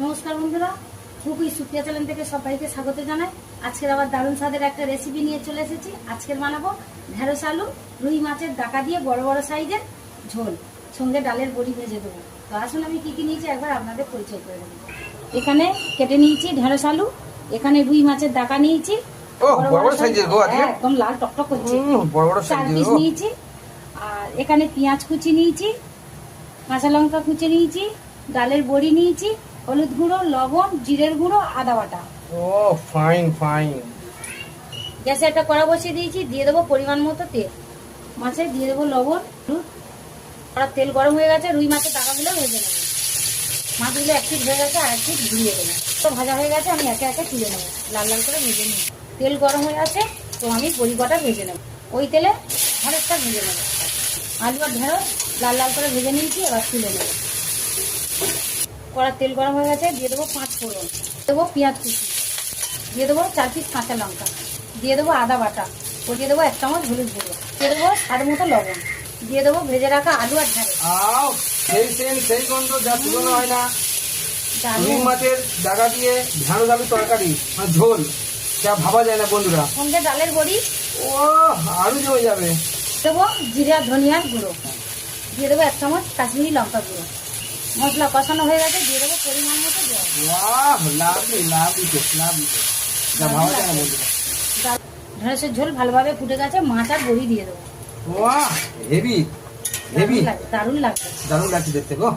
নমস্কার বন্ধুরা, খুবই সুপ্রিয়া চ্যানেল থেকে সবাইকে স্বাগত জানাই। আজকের আবার দারুণ স্বাদের একটা রেসিপি নিয়ে চলে এসেছি। আজকের বানাবো ঢেঁড়স আলু রুই মাছের ডাকা দিয়ে বড় বড় সাইজের ঝোল, সঙ্গে ডালের বড়ি ভেজে দেবো। তো আসুন আমি কি কি নিয়েছি একবার আপনাদের পরিচয় করে দেবো। এখানে কেটে নিয়েছি ঢেঁড়স আলু, এখানে রুই মাছের ডাকা নিয়েছি একদম লাল টকটক করছে, 4 পিস নিয়েছি। আর এখানে পেঁয়াজ কুচি নিয়েছি, কাঁচা লঙ্কা কুচি নিয়েছি, ডালের বড়ি নিয়েছি, হলুদ গুঁড়ো, লবণ, জিরের গুঁড়ো, আদা বাটা। ও ফাইন ফাইন। গ্যাসে একটা কড়া বসিয়ে দিয়েছি, দিয়ে দেবো পরিমাণ মতো তেল। মাছে দিয়ে দেবো লবণ, হলুদ। কড়ার তেল গরম হয়ে গেছে, রুই মাছের টাকাগুলো ভেজে নেবো। মাছগুলো এক পিঠ হয়ে গেছে, আর এক পিঠ ঘুরিয়ে দেবো। তো ভাজা হয়ে গেছে, আমি একে একে তুলে নেবো, লাল লাল করে ভেজে নিই। তেল গরম হয়ে আছে, তো আমি বড়ি কটা ভেজে নেবো। ওই তেলে ঢেঁড়সটা ভেজে নেবো। আলু আর ঢেঁড়স লাল লাল করে ভেজে নিয়েছি, এবার তুলে নেবো। কড়ার তেল গরম হয়ে গেছে, দিয়ে দেবো 5 ফোড়ন, দেবো পেঁয়াজ কুচি, দিয়ে দেবো 4 পিস কাঁচা লঙ্কা, দিয়ে দেবো আদা বাটা, দিয়ে দেবো 1 চামচ হলুদ গুঁড়ো, দিয়ে দেবো স্বাদ মতো লবণ, দিয়ে দেবো ভেজে রাখা আলু আর ঢেঁড়স। সেই গন্ধ যা তুলনা হয় না। রুই মাছের ডাকা দিয়ে ঢেঁড়স আলু তরকারি মানে ঝোল, যা ভাবা যায় না বন্ধুরা। সঙ্গে ডালের বড়ি, ও আরো জমে যাবে। দেবো জিরা ধনিয়ার গুঁড়ো, দিয়ে দেবো 1 চামচ কাশ্মীরি লঙ্কা গুঁড়ো। মশলা কষানো হয়ে গেছে, দিয়ে দেবো পরিমাণ মতো জল। বাহ, লাভলি লাভলি লাভলি, যা ভাবা যায় না বন্ধুরা। ঢেঁড়সের ঝোল ভালোভাবে ফুটে গেছে, মাছ আর বড়ি দিয়ে দেবো। বাহ, হেভি হেভি, দারুণ লাগবে। দারুণ লাগছে দেখতে গো।